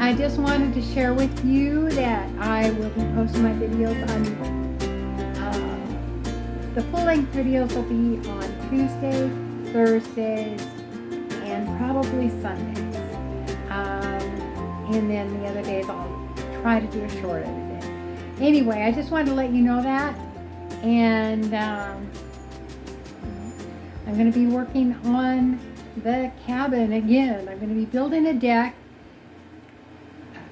I just wanted to share with you that I will be posting my videos on, the full-length videos will be on Tuesday, Thursdays, and probably Sundays. And then the other days I'll try to do a short every day. Anyway, I just wanted to let you know that. And I'm going to be working on the cabin again. I'm going to be building a deck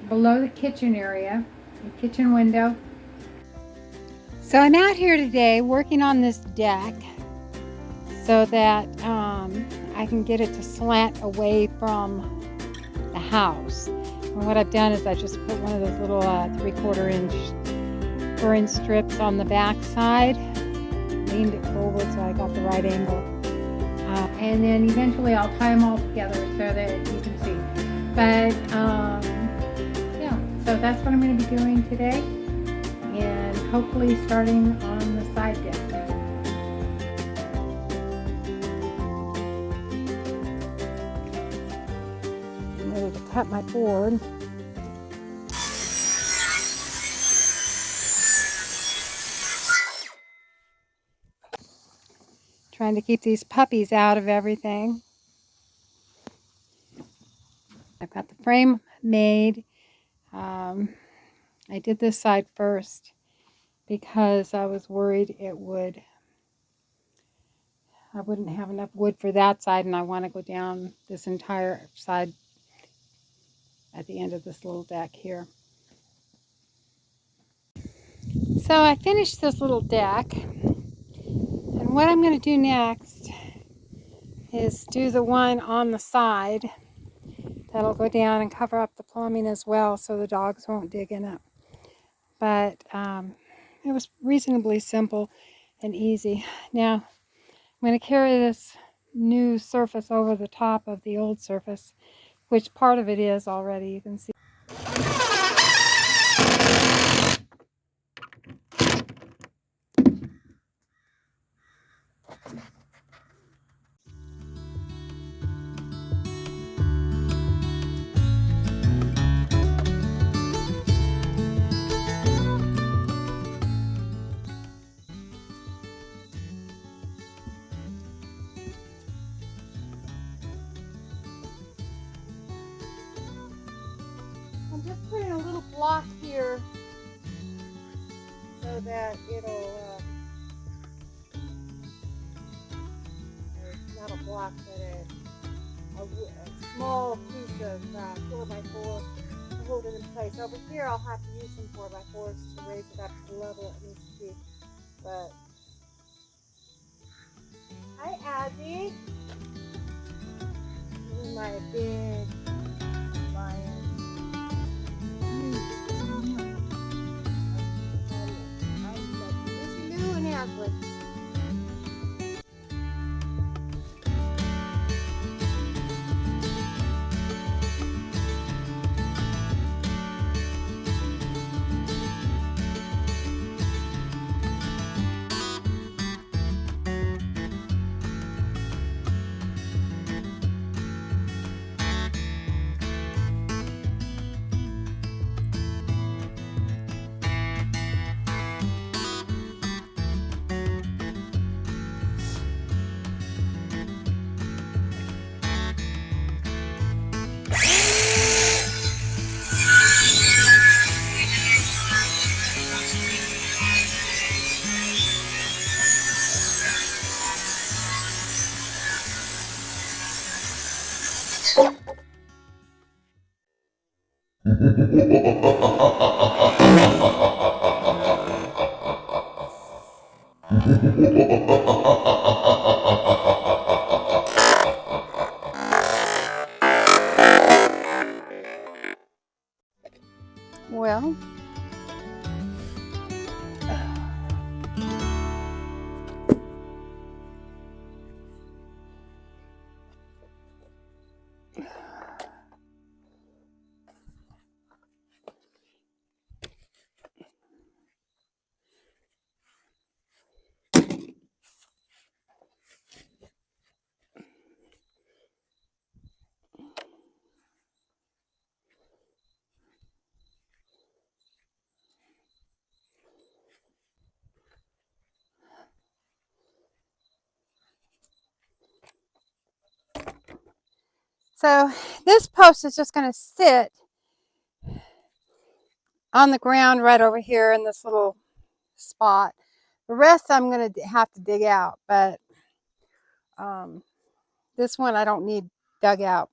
below the kitchen area, the kitchen window. So I'm out here today working on this deck so that I can get it to slant away from the house. And what I've done is I just put one of those little 3/4 inch furring strips on the back side, leaned it forward so I got the right angle. And then eventually I'll tie them all together so that you can see. But yeah, so that's what I'm going to be doing today, and hopefully starting on the side deck. I'm ready to cut my board. Trying to keep these puppies out of everything. I've got the frame made. I did this side first because I was worried I wouldn't have enough wood for that side, and I want to go down this entire side at the end of this little deck here. So I finished this little deck, and what I'm going to do next is do the one on the side that'll go down and cover up the plumbing as well so the dogs won't dig in it. But it was reasonably simple and easy. Now I'm going to carry this new surface over the top of the old surface, which part of it is already, you can see. I'm just putting a little block here so that it'll, not a block, but a small piece of 4x4 to hold it in place. Over here I'll have to use some 4x4s to raise it up to the level it needs to be. But, hi Azzy! This is my big lion. Lou and Ashley. Well, So this post is just going to sit on the ground right over here in this little spot. The rest I'm going to have to dig out, but this one I don't need dug out.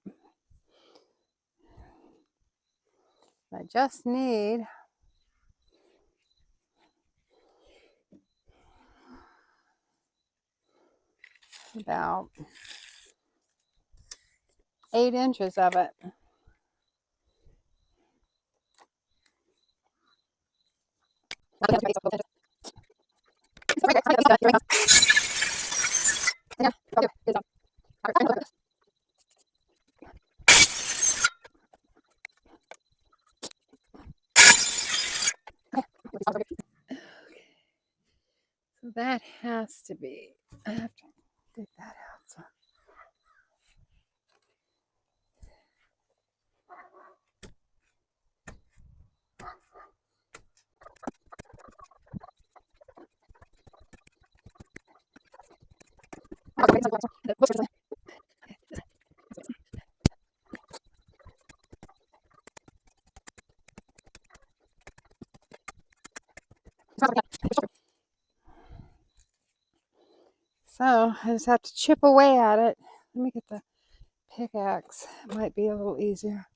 I just need about 8 inches of it. So that has to be, I have to dig that out. So. So I just have to chip away at it. Let me get the pickaxe. It might be a little easier.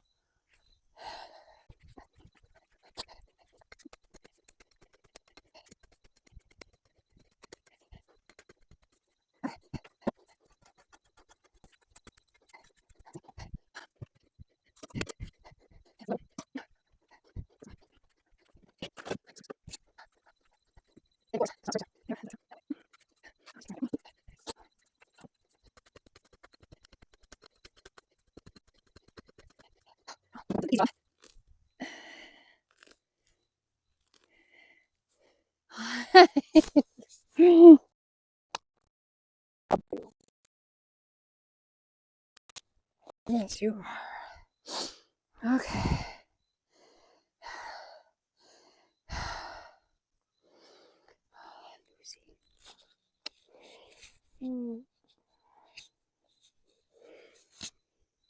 Yes, you are. Okay.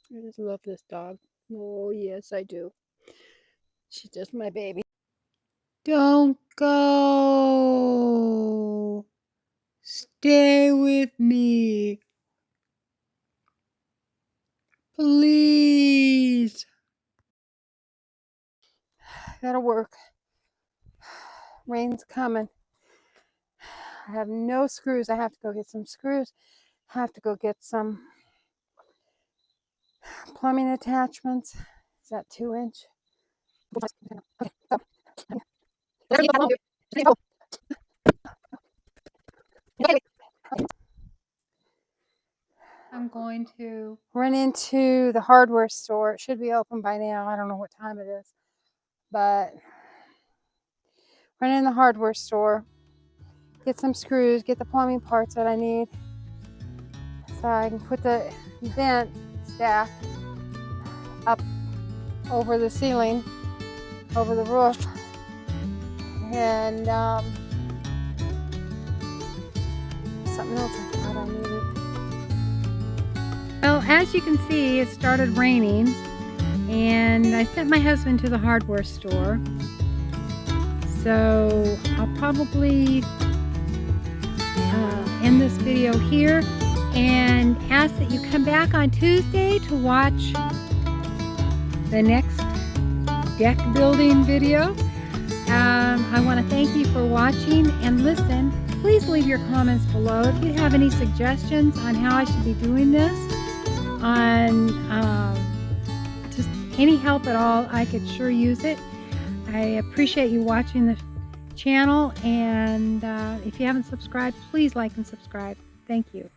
I just love this dog. Oh, yes, I do. She's just my baby. Don't go. Stay with me. Please. Gotta work. Rain's coming. I have no screws. I have to go get some screws. I have to go get some plumbing attachments. Is that 2 inch? I'm going to run into the hardware store. It should be open by now. I don't know what time it is, but run in the hardware store, get some screws, get the plumbing parts that I need so I can put the vent stack up over the ceiling, over the roof, and something else I thought I needed. Well, as you can see, it started raining, and I sent my husband to the hardware store. So I'll probably end this video here and ask that you come back on Tuesday to watch the next deck building video. I want to thank you for watching, and listen, please leave your comments below if you have any suggestions on how I should be doing this, on just any help at all. I could sure use it. I appreciate you watching the channel, and if you haven't subscribed, please like and subscribe. Thank you.